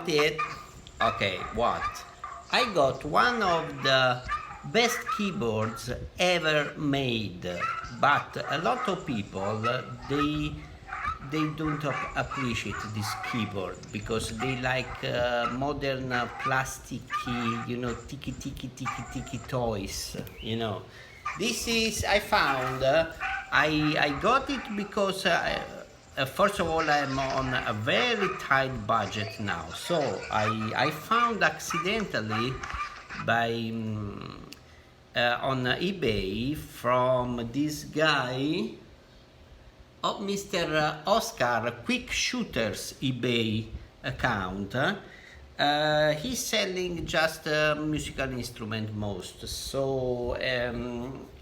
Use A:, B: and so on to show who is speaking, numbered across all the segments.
A: want it? Okay, what? I got one of the best keyboards ever made, but a lot of people they don't appreciate this keyboard because they like modern plasticky, tiki toys, This is, I found, I got it because first of all, I'm on a very tight budget now. So I found accidentally on eBay from this guy, Mr. Oscar Quick Shooters eBay account. He's selling just musical instrument most. So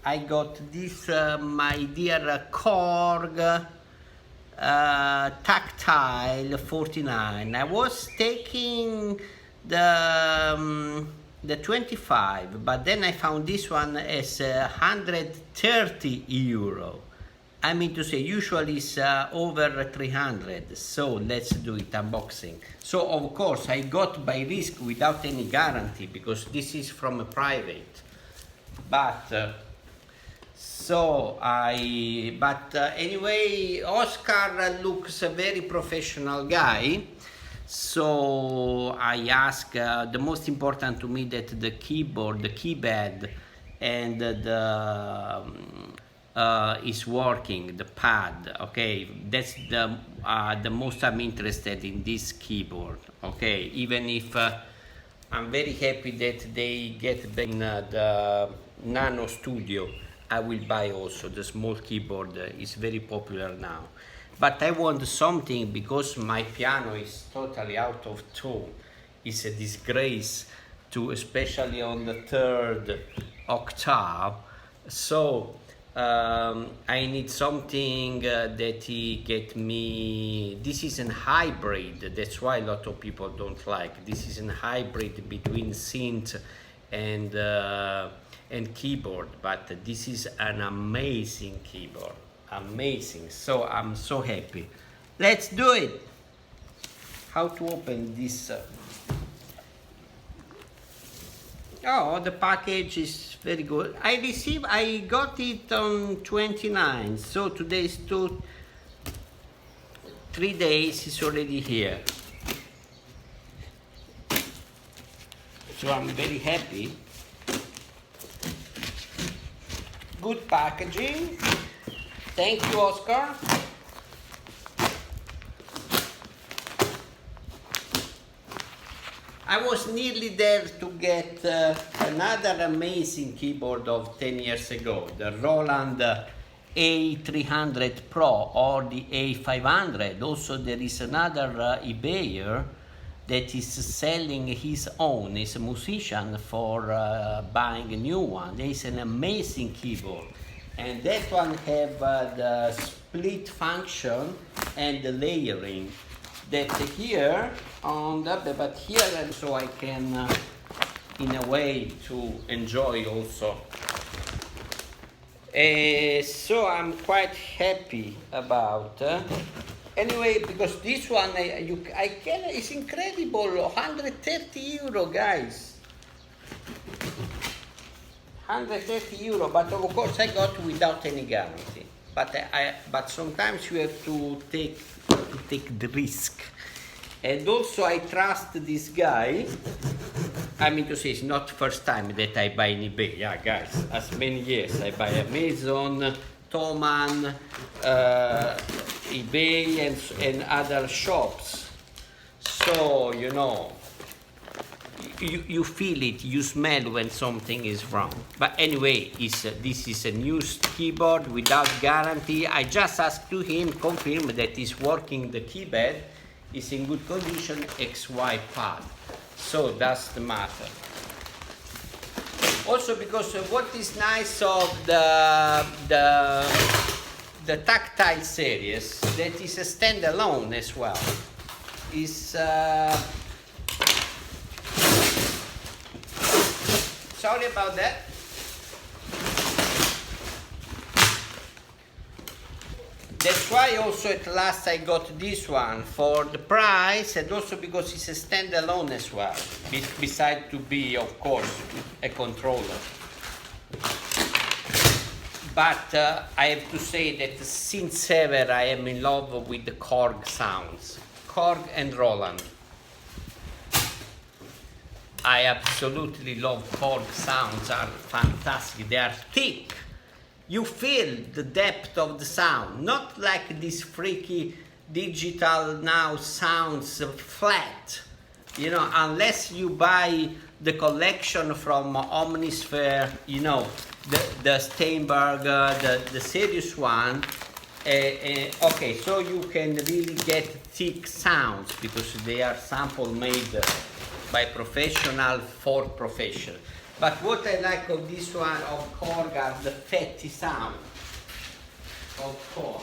A: I got this, my dear Korg Taktile 49. I was taking the 25, but then I found this one as 130 euro. I mean to say, usually it's over 300. So let's do it, unboxing. So of course I got by risk without any guarantee because this is from a private. But anyway, Oscar looks a very professional guy. So I ask, the most important to me that the keyboard, the keypad, and is working, the pad. Okay, that's the most I'm interested in this keyboard. Okay, even if I'm very happy that they get back in the Nano Studio, I will buy also the small keyboard. Is very popular now. But I want something because my piano is totally out of tune. It's a disgrace to, especially on the third octave. So I need something that he get me. This is a hybrid. That's why a lot of people don't like. This is a hybrid between synth and keyboard. But this is an amazing keyboard. Amazing. So I'm so happy. Let's do it. How to open this? Oh, the package is very good. I got it on 29. So today is 3 days. It's already here. So I'm very happy. Good packaging. Thank you, Oscar. I was nearly there to get another amazing keyboard of 10 years ago, the Roland A300 Pro or the A500. Also, there is another eBayer that is selling his own. He's a musician for buying a new one. It's an amazing keyboard. And that one have the split function and the layering that here on the, but here, and so I can in a way to enjoy also. So I'm quite happy about. Anyway, because this one it's incredible, 130 euro, guys. 130 euro, but of course I got without any guarantee. But sometimes you have to take the risk. And also I trust this guy. I mean to say, it's not first time that I buy in eBay. Yeah, guys, as many years I buy Amazon, Thomann, eBay, and other shops. So you feel it, you smell when something is wrong. But anyway, this is a new keyboard without guarantee. I just asked to him, confirm that it's working, the keypad is in good condition, XY pad. So that's the matter. Also because what is nice of the Taktile series, that is a standalone as well, is sorry about that. That's why also at last I got this one for the price, and also because it's a standalone as well, besides to be, of course, a controller. But I have to say that since ever I am in love with the Korg sounds. Korg and Roland. I absolutely love Korg sounds, are fantastic. They are thick. You feel the depth of the sound, not like this freaky digital now sounds flat. You know, unless you buy the collection from Omnisphere, you know, the Steinberg, the serious one. Okay, so you can really get thick sounds because they are sample made by professional for professional. But what I like of this one of Korg are the fatty sound of Korg.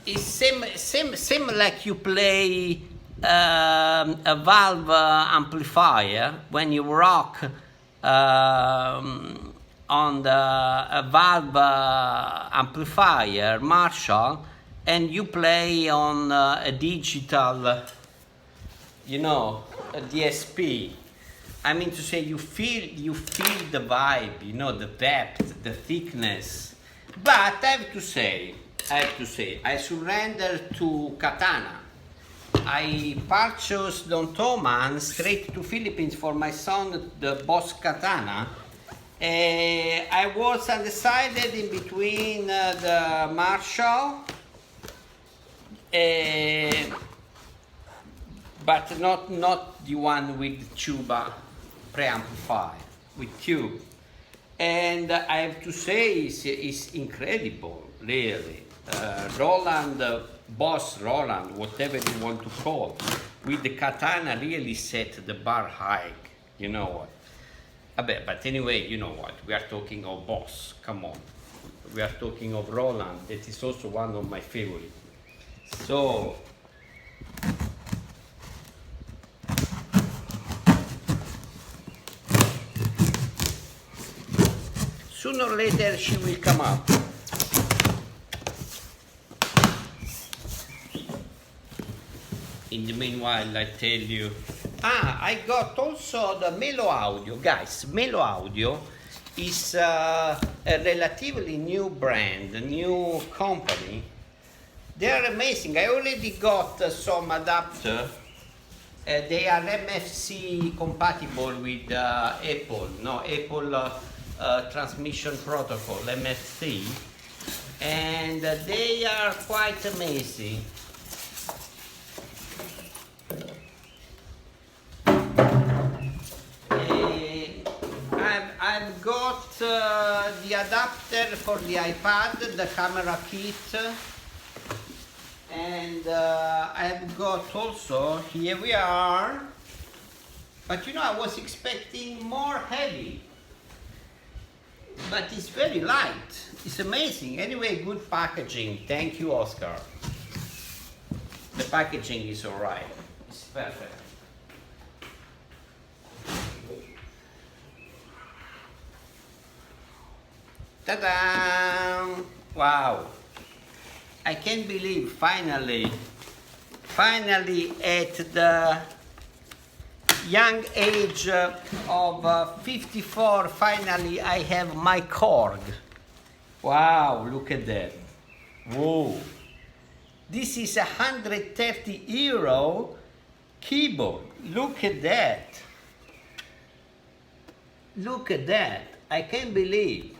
A: It's same like you play a valve amplifier when you rock on a valve amplifier Marshall, and you play on a digital, you know, a DSP. I mean to say, you feel the vibe, you know, the depth, the thickness. But I have to say, I surrender to Katana. I purchased on Thomann straight to Philippines for my son the Boss Katana. I was undecided in between the Marshall, but not the one with tuba preamplifier, with tube. And I have to say, it's incredible, really. Roland, Boss Roland, whatever you want to call, with the Katana really set the bar high, you know what. But anyway, you know what, we are talking of Boss, come on. We are talking of Roland, that is also one of my favorites. So, sooner or later she will come up. In the meanwhile, I tell you, I got also the Melo Audio. Guys, Melo Audio is a relatively new brand, a new company. They are amazing. I already got some adapter. They are MFC compatible with Apple, Apple transmission protocol, MFC. And they are quite amazing. I've got the adapter for the iPad, the camera kit, and I've got also, here we are, but you know, I was expecting more heavy, but it's very light. It's amazing. Anyway, good packaging. Thank you, Oscar. The packaging is all right. It's perfect. Ta-da! Wow! I can't believe finally at the young age of 54, finally I have my Korg. Wow, look at that. Whoa! This is €130 keyboard. Look at that. Look at that. I can't believe.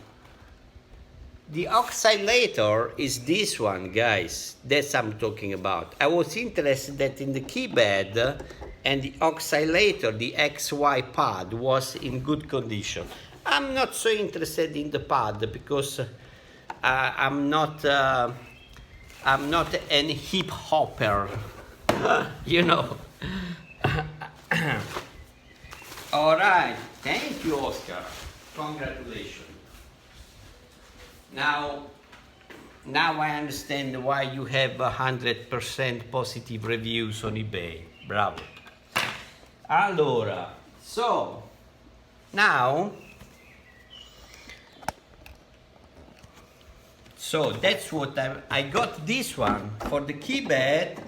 A: The oscillator is this one, guys. That's what I'm talking about. I was interested that in the keypad and the oscillator, the XY pad, was in good condition. I'm not so interested in the pad because I'm not an hip hopper, you know. All right, thank you, Oscar. Congratulations. Now I understand why you have 100% positive reviews on eBay. Bravo. Allora, so now So that's what I got this one for the keypad.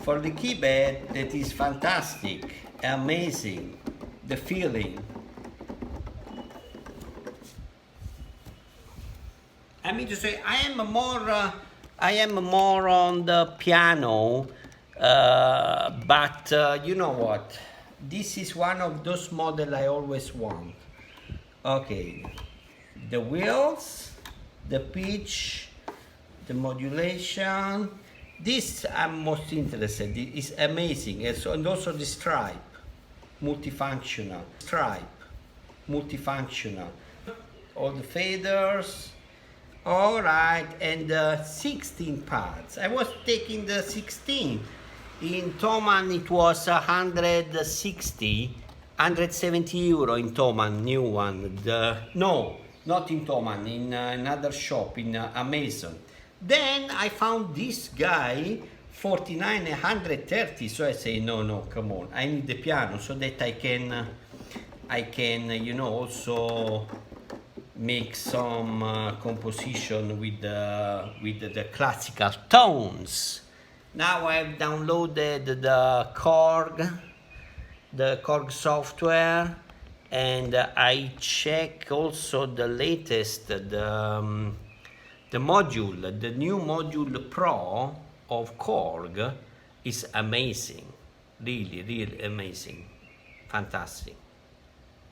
A: For the keypad, that is fantastic, amazing, the feeling. I mean to say, I am more on the piano, but you know what? This is one of those models I always want. Okay, the wheels, the pitch, the modulation. This I'm most interested in. It's amazing. And also the stripe, multifunctional. All the faders. All right, and 16 pads. I was taking the 16. In Thomann it was 170 euro in Thomann, new one. No, not in Thomann, in another shop, in Amazon. Then I found this guy, 49 and 130, so I say, no, come on, I need the piano so that I can, you know, also make some composition with the classical tones. Now I've downloaded the Korg software, and I check also the latest, the module, the new module Pro of Korg is amazing, really amazing, fantastic.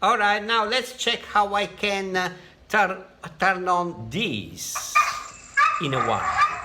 A: All right, now let's check how I can turn on this in a while.